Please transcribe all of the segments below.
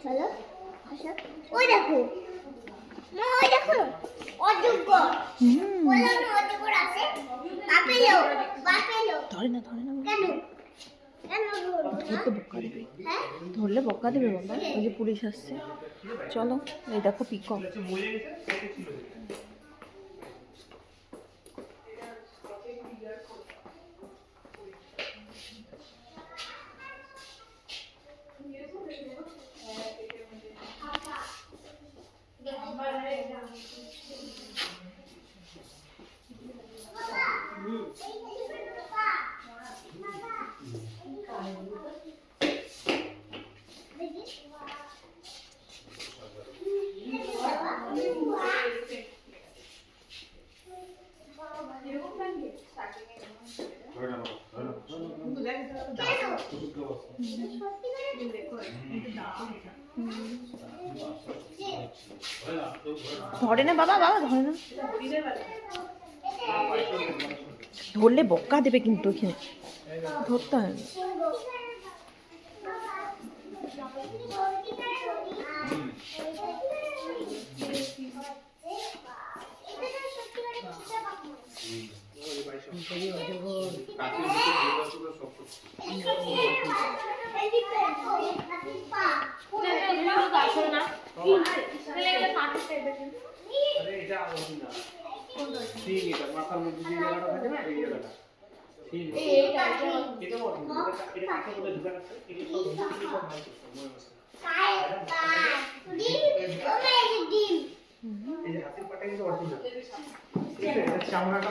চলো ওই দেখো ওই দেখো অযোগ্য বললাম না অযোগ্য আছে বাপেলো ধরে না কেন ধরতে বকা দেবে ধরলে বকা দেবে বাবা ওই যে পুলিশ আসছে চলো এই দেখো পিকক ধরে না বাবা ধরে না ধরলে বকা দেবে কিন্তু এখানে ধরতে হয় না মাথার মধ্যে যে জায়গাটা থাকে না এই জায়গাটা চামড়াটা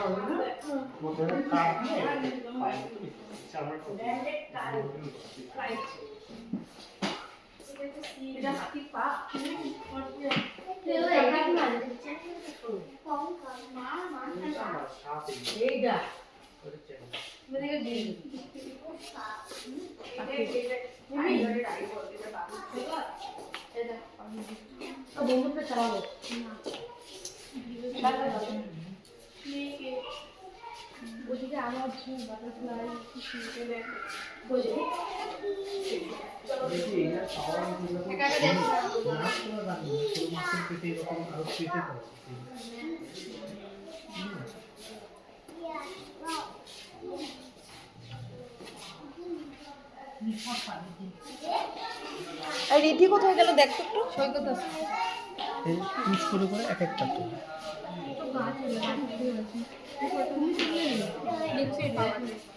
ওদিকে আমার বাটারফ্লাই রিধি কোথায় গেল দেখতো একটু সৈকত আছে পিস করে এক একটা গাছ